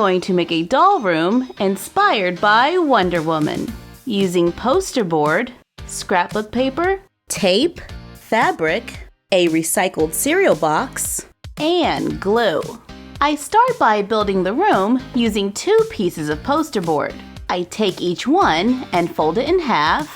going to make a doll room inspired by Wonder Woman using poster board, scrapbook paper, tape, fabric, a recycled cereal box, and glue. I start by building the room using 2 pieces of poster board. I take each one and fold it in half,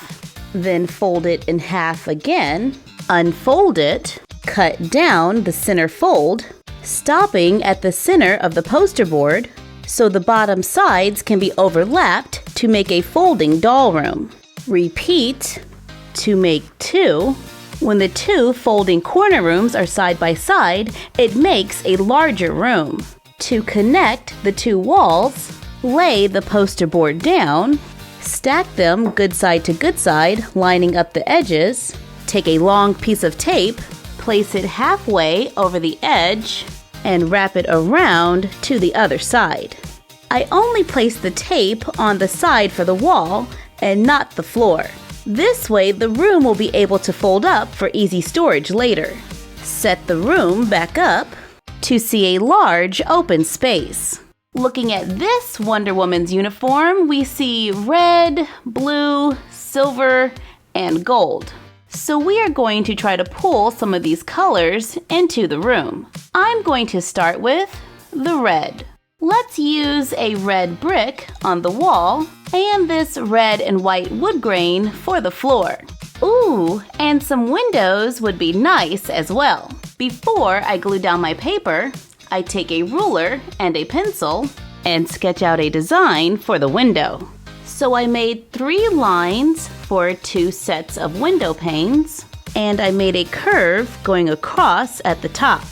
then fold it in half again, unfold it, cut down the center fold, stopping at the center of the poster board so the bottom sides can be overlapped to make a folding doll room. Repeat to make 2. When the 2 folding corner rooms are side by side, it makes a larger room. To connect the 2 walls, lay the poster board down, stack them good side to good side, lining up the edges. Take a long piece of tape, place it halfway over the edge, and wrap it around to the other side. I only place the tape on the side for the wall and not the floor. This way, the room will be able to fold up for easy storage later. Set the room back up to see a large open space. Looking at this Wonder Woman's uniform, we see red, blue, silver, and gold. So we are going to try to pull some of these colors into the room. I'm going to start with the red. Let's use a red brick on the wall and this red and white wood grain for the floor. Ooh, and some windows would be nice as well. Before I glue down my paper, I take a ruler and a pencil and sketch out a design for the window. So I made 3 lines for 2 sets of window panes, and I made a curve going across at the top.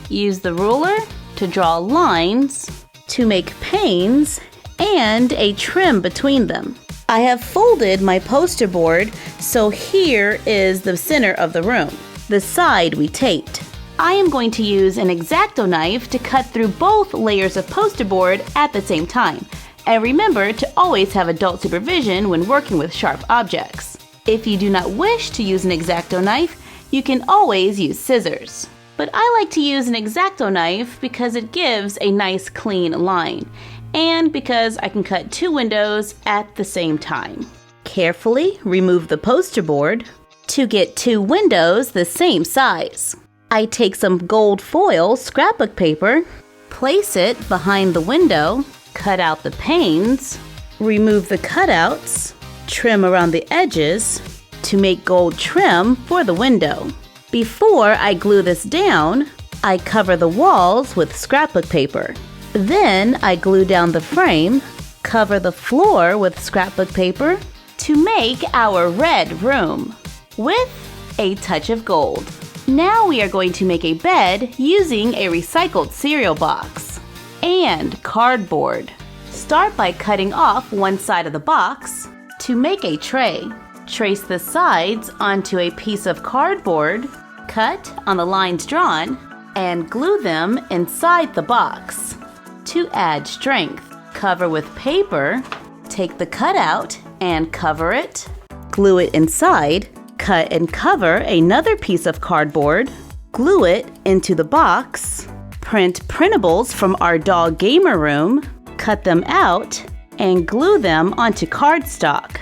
Use the ruler to draw lines to make panes and a trim between them. I have folded my poster board, so here is the center of the room. The side we taped. I am going to use an X-Acto knife to cut through both layers of poster board at the same time. And remember to always have adult supervision when working with sharp objects. If you do not wish to use an X-Acto knife, you can always use scissors. But I like to use an X-Acto knife because it gives a nice clean line, and because I can cut 2 windows at the same time. Carefully remove the poster board to get 2 windows the same size. I take some gold foil scrapbook paper, place it behind the window, cut out the panes, remove the cutouts, trim around the edges to make gold trim for the window. Before I glue this down, I cover the walls with scrapbook paper. Then I glue down the frame, cover the floor with scrapbook paper to make our red room with a touch of gold. Now we are going to make a bed using a recycled cereal box and cardboard. Start by cutting off one side of the box to make a tray. Trace the sides onto a piece of cardboard, cut on the lines drawn, and glue them inside the box. To add strength, cover with paper, take the cutout and cover it, glue it inside, cut and cover another piece of cardboard, glue it into the box, print printables from our doll gamer room, cut them out, and glue them onto cardstock.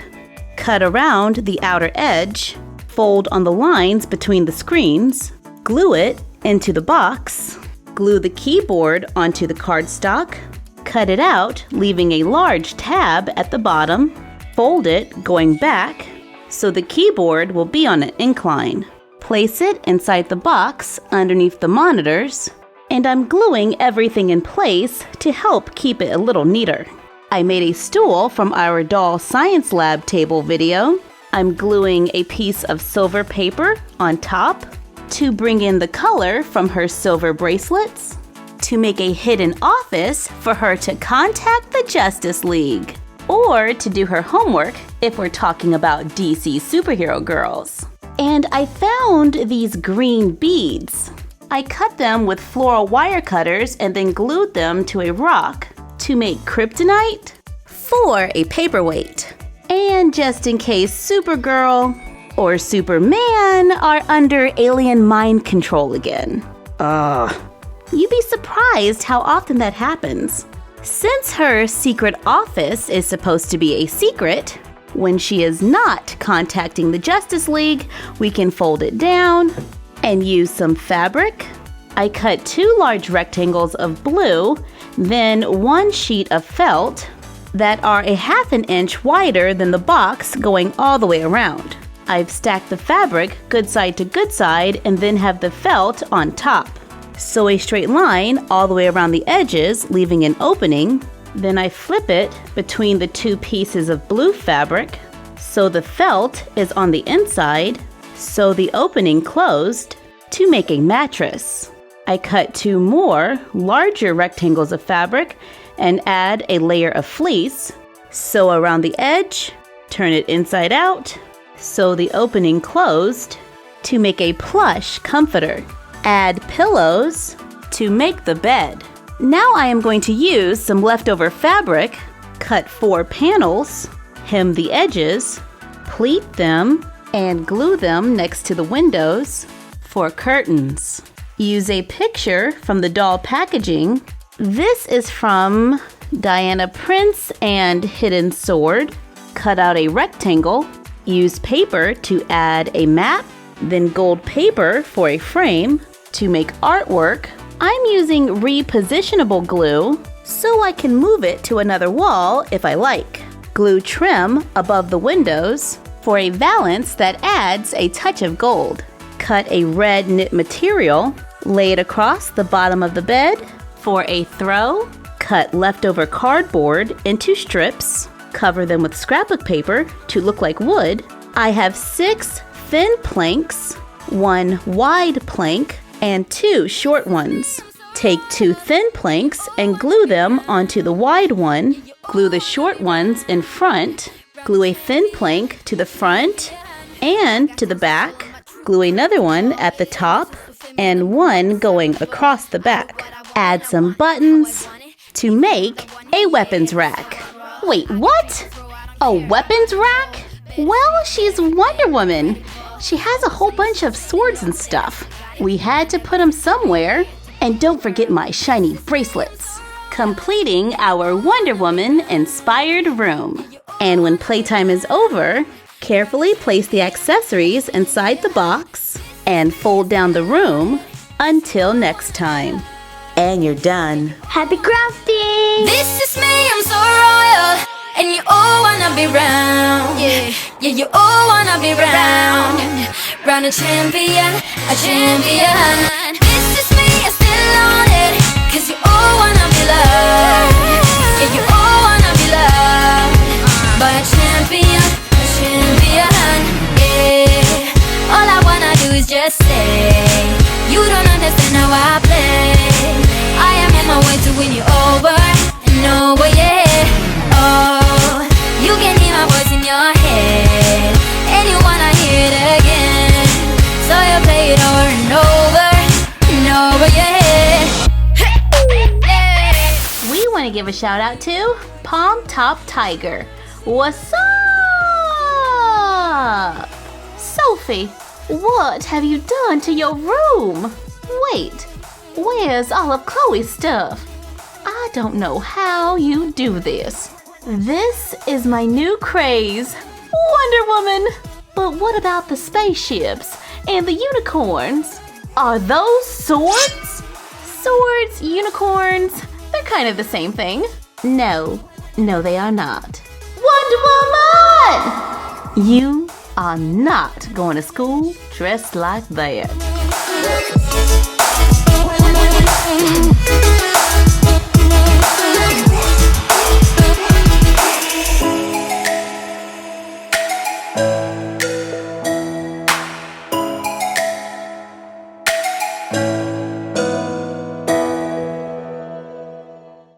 Cut around the outer edge, fold on the lines between the screens, glue it into the box, glue the keyboard onto the cardstock, cut it out, leaving a large tab at the bottom, fold it going back, so the keyboard will be on an incline. Place it inside the box underneath the monitors, and I'm gluing everything in place to help keep it a little neater. I made a stool from our doll science lab table video. I'm gluing a piece of silver paper on top to bring in the color from her silver bracelets, to make a hidden office for her to contact the Justice League, or to do her homework if we're talking about DC superhero girls. And I found these green beads. I cut them with floral wire cutters and then glued them to a rock to make kryptonite for a paperweight. And just in case Supergirl or Superman are under alien mind control again. You'd be surprised how often that happens. Since her secret office is supposed to be a secret, when she is not contacting the Justice League, we can fold it down and use some fabric. I cut 2 large rectangles of blue, then 1 sheet of felt that are a 1/2 inch wider than the box going all the way around. I've stacked the fabric good side to good side and then have the felt on top. Sew a straight line all the way around the edges, leaving an opening. Then I flip it between the 2 pieces of blue fabric, so the felt is on the inside, sew the opening closed to make a mattress. I cut 2 more larger rectangles of fabric and add a layer of fleece, sew around the edge, turn it inside out, sew the opening closed to make a plush comforter. Add pillows to make the bed. Now I am going to use some leftover fabric, cut 4 panels, hem the edges, pleat them, and glue them next to the windows for curtains. Use a picture from the doll packaging. This is from Diana Prince and Hidden Sword. Cut out a rectangle. Use paper to add a map, then gold paper for a frame. To make artwork, I'm using repositionable glue so I can move it to another wall if I like. Glue trim above the windows for a valance that adds a touch of gold. Cut a red knit material, lay it across the bottom of the bed for a throw. Cut leftover cardboard into strips, cover them with scrapbook paper to look like wood. I have 6 thin planks, 1 wide plank, and 2 short ones. Take 2 thin planks and glue them onto the wide one. Glue the short ones in front. Glue a thin plank to the front and to the back. Glue another one at the top and one going across the back. Add some buttons to make a weapons rack. Wait, what? A weapons rack? Well, she's Wonder Woman. She has a whole bunch of swords and stuff. We had to put them somewhere. And don't forget my shiny bracelets. Completing our Wonder Woman inspired room. And when playtime is over, carefully place the accessories inside the box and fold down the room until next time. And you're done. Happy crafting! This is me, I'm so royal, and you all wanna be round. Yeah, you all wanna be round. Round a champion, a champion. This is me, I'm still on it, 'cause you all wanna be loved. Yeah, you all wanna be loved by a champion, a champion. Yeah, all I wanna do is just say, you don't understand how I play. I am on my way to win you over and over, yeah. Oh, you can hear my voice in your head, and you wanna hear it again. So you play it over and over and over, yeah. We want to give a shout out to Palm Top Tiger. What's up? Sophie, what have you done to your room? Wait, where's all of Chloe's stuff? I don't know how you do this. This is my new craze, Wonder Woman. But what about the spaceships and the unicorns? Are those swords? Swords, unicorns, they're kind of the same thing. No, they are not. Wonder Woman! You are not going to school dressed like that.